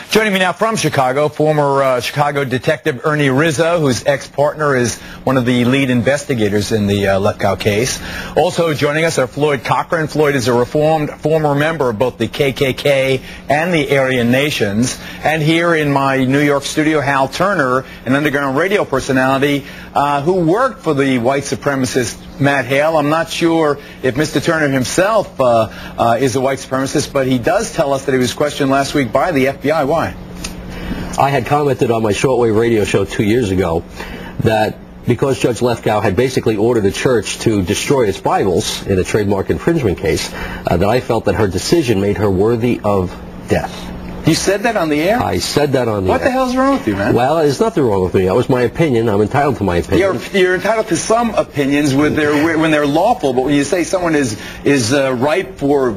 Joining me now from Chicago, former Chicago detective Ernie Rizzo, whose ex-partner is one of the lead investigators in the Lefkow case. Also joining us are Floyd Cochran. Floyd is a reformed former member of both the KKK and the Aryan Nations. And here in my New York studio, Hal Turner, an underground radio personality who worked for the white supremacist Matt Hale. I'm not sure if Mr. Turner himself is a white supremacist, but he does tell us that he was questioned last week by the FBI. Why? I had commented on my shortwave radio show 2 years ago that because Judge Lefkow had basically ordered the church to destroy its Bibles in a trademark infringement case, that I felt that her decision made her worthy of death. You said that on the air? I said that on the air. What the hell's wrong with you, man? Well, there's nothing wrong with me. That was my opinion. I'm entitled to my opinion. You're entitled to some opinions when they're lawful, but when you say someone is ripe for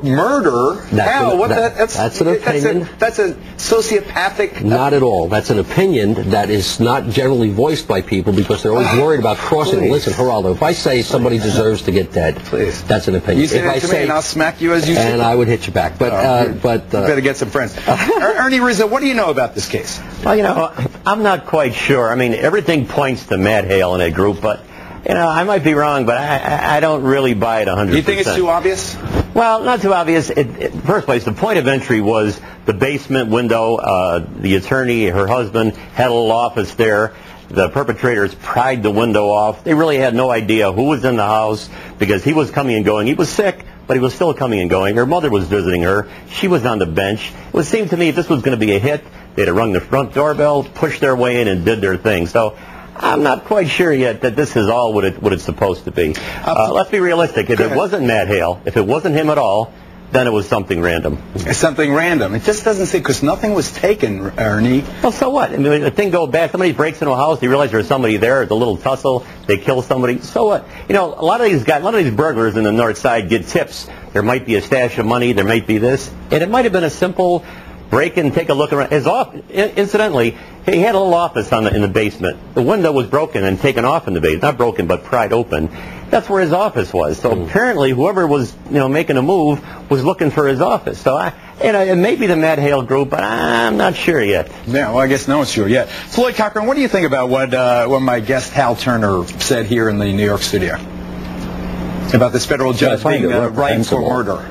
murder, that's an opinion. That's a sociopathic. Not at all. That's an opinion that is not generally voiced by people because they're always worried about crossing. Please. Listen, Geraldo, if I say somebody deserves to get dead, please, that's an opinion. You say that to me, and I'll smack you as you say. And I would hit you back. But you better get some friends. Ernie Rizzo, what do you know about this case? Well, I'm not quite sure. I mean, everything points to Matt Hale in that group, but, I might be wrong, but I don't really buy it 100%. You think it's too obvious? Well, not too obvious. First place, the point of entry was the basement window. The attorney, her husband, had a little office there. The perpetrators pried the window off. They really had no idea who was in the house because he was coming and going. He was sick, but he was still coming and going. Her mother was visiting her. She was on the bench. It would seem to me if this was going to be a hit, they'd have rung the front doorbell, pushed their way in, and did their thing. So I'm not quite sure yet that this is all what it's supposed to be. Let's be realistic. If it wasn't Matt Hale, if it wasn't him at all, then it was something random. It's something random. It just doesn't say, because nothing was taken, Ernie. Well, so what? I mean, the thing goes bad. Somebody breaks into a house, they realize there's somebody there, it's a little tussle, they kill somebody. So what? A lot of these burglars in the North Side get tips. There might be a stash of money, there might be this. And it might have been a simple break in, take a look around. Incidentally, he had a little office in the basement. The window was broken and taken off in the basement. Not broken, but pried open. That's where his office was. So apparently, whoever was making a move was looking for his office. So it may be the Matt Hale group, but I'm not sure yet. Yeah, well, I guess no one's sure yet. Floyd Cochran, what do you think about what my guest Hal Turner said here in the New York studio about this federal judge being ripe for murder?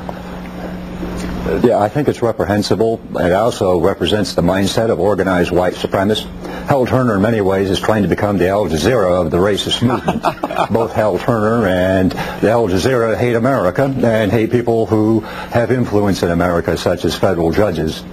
Yeah, I think it's reprehensible. It also represents the mindset of organized white supremacists. Hal Turner, in many ways, is trying to become the Al Jazeera of the racist movement. Both Hal Turner and the Al Jazeera hate America and hate people who have influence in America, such as federal judges.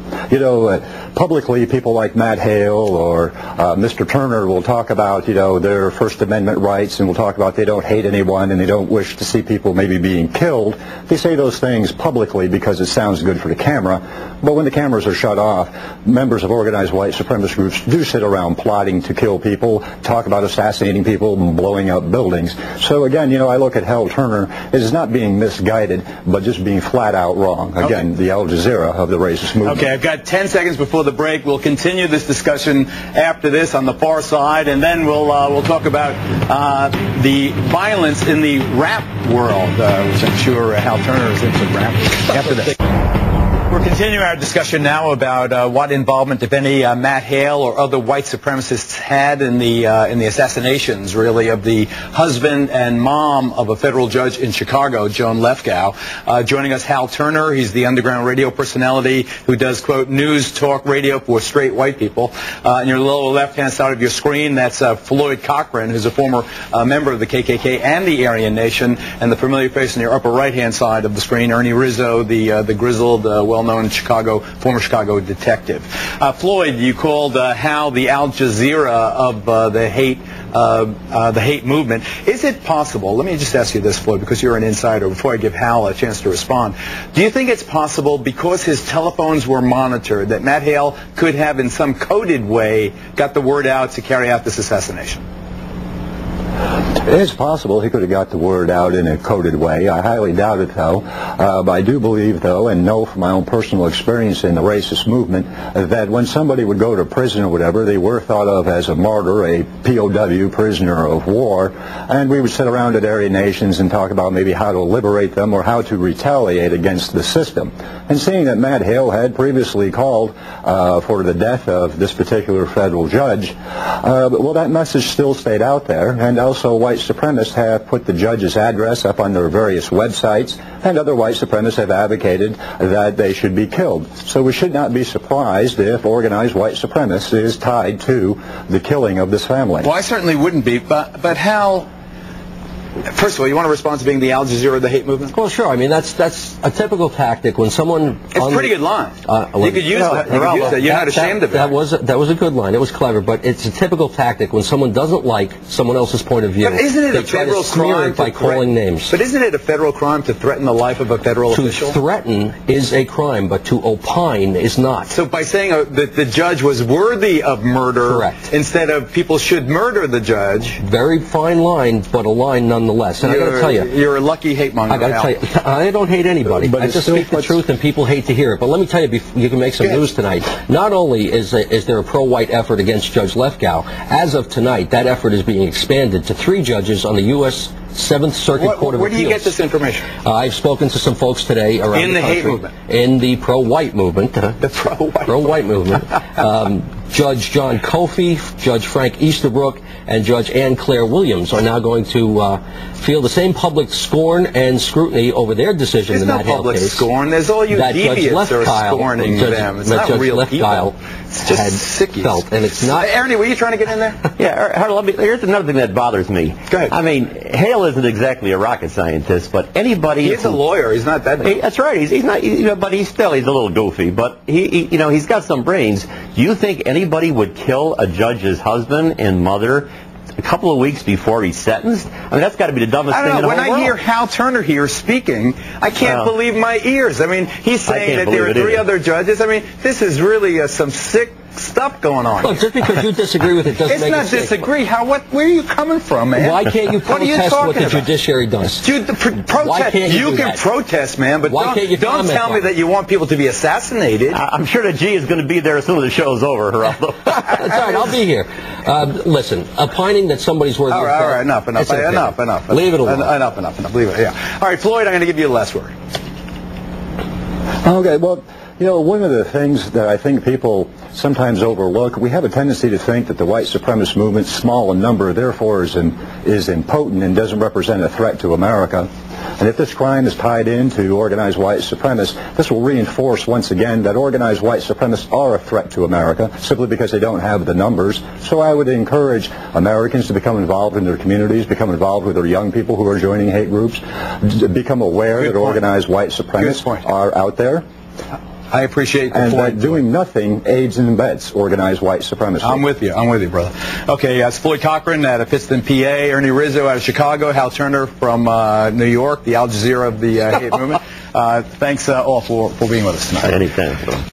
Publicly, people like Matt Hale or Mr. Turner will talk about, their First Amendment rights, and will talk about they don't hate anyone and they don't wish to see people maybe being killed. They say those things publicly because it sounds good for the camera, but when the cameras are shut off, members of organized white supremacist groups do sit around plotting to kill people, talk about assassinating people, and blowing up buildings. So again, I look at Hal Turner as not being misguided, but just being flat out wrong. Again, the Al Jazeera of the racist movement. Okay, I've got 10 seconds before the break. We'll continue this discussion after this on the far side, and then we'll talk about the violence in the rap world, which I'm sure Hal Turner is into rap. After this. We're continuing our discussion now about what involvement, if any, Matt Hale or other white supremacists had in the assassinations, really, of the husband and mom of a federal judge in Chicago, Joan Lefkow. Joining us, Hal Turner. He's the underground radio personality who does, quote, news talk radio for straight white people. On your lower left-hand side of your screen, that's Floyd Cochran, who's a former member of the KKK and the Aryan Nation, and the familiar face on your upper right-hand side of the screen, Ernie Rizzo, the grizzled, well-known former Chicago detective. Floyd, you called Hal the Al Jazeera of the hate movement. Is it possible? Let me just ask you this, Floyd, because you're an insider. Before I give Hal a chance to respond, do you think it's possible, because his telephones were monitored, that Matt Hale could have, in some coded way, got the word out to carry out this assassination? It's possible he could have got the word out in a coded way. I highly doubt it, though. But I do believe, though, and know from my own personal experience in the racist movement, that when somebody would go to prison or whatever, they were thought of as a martyr, a POW, prisoner of war, and we would sit around at Aryan Nations and talk about maybe how to liberate them or how to retaliate against the system. And seeing that Matt Hale had previously called for the death of this particular federal judge, well, that message still stayed out there, and also white supremacists have put the judge's address up on their various websites, and other white supremacists have advocated that they should be killed. So we should not be surprised if organized white supremacy is tied to the killing of this family. Well, I certainly wouldn't be, but how... First of all, you want to respond to being the Al Jazeera of the hate movement? Well, sure. I mean, that's a typical tactic when someone... It's a pretty good line. You could use it. You're not ashamed of it. That was a good line. It was clever, but it's a typical tactic when someone doesn't like someone else's point of view. But isn't it a federal crime by calling names? But isn't it a federal crime to threaten the life of a federal official? To threaten is a crime, but to opine is not. So by saying that the judge was worthy of murder, correct, instead of people should murder the judge. Very fine line, but a line nonetheless. And I got to tell you, you're a lucky hate monger. I got to tell you, I don't hate anybody. But I just speak the truth, and people hate to hear it. But let me tell you, you can make some news tonight. Not only is there a pro-white effort against Judge Lefkow, as of tonight, that effort is being expanded to 3 judges on the U.S. 7th Circuit Court of Appeals. Where do you get this information? I've spoken to some folks today around in the country, hate movement, in the pro-white movement, the pro-white movement. Judge John Kofi, Judge Frank Easterbrook, and Judge Ann Claire Williams are now going to feel the same public scorn and scrutiny over their decision in that public case. Scorn. There's all you deviants are scorning them. It's not real people. It's just sickies. Felt, and it's not. Ernie, were you trying to get in there? Yeah, here's another thing that bothers me. Go ahead. I mean, Hale isn't exactly a rocket scientist, but anybody... He's a lawyer. He's not that bad. That's right. He's not, but he's a little goofy. But he's got some brains. Do you think anybody would kill a judge's husband and mother a couple of weeks before he's sentenced? I mean, that's got to be the dumbest thing in the whole world. When I hear Hal Turner here speaking, I can't believe my ears. I mean, he's saying that there are 3 other judges. I mean, this is really some sick stuff going on. Look, just because you disagree with it doesn't make it sick. It's not disagree. Where are you coming from, man? Why can't you protest what the judiciary does? Dude, protest. You can protest, man, but don't tell me that you want people to be assassinated. I'm sure that G is going to be there as soon as the show's over, Geraldo. That's all right. I'll be here. Listen, opining that somebody's worth... All right, enough. Leave it alone. Enough. Leave it, yeah. All right, Floyd, I'm going to give you the last word. Okay, well... one of the things that I think people sometimes overlook, we have a tendency to think that the white supremacist movement, small in number, therefore is impotent and doesn't represent a threat to America. And if this crime is tied into organized white supremacists, this will reinforce once again that organized white supremacists are a threat to America simply because they don't have the numbers. So I would encourage Americans to become involved in their communities, become involved with their young people who are joining hate groups, become aware that organized white supremacists are out there. I appreciate the point. And that doing nothing aids and abets organized white supremacy. I'm with you, brother. Okay, it's Floyd Cochran out of Pittston, PA, Ernie Rizzo out of Chicago, Hal Turner from New York, the Al Jazeera of the hate movement. Thanks all for being with us tonight. Anytime.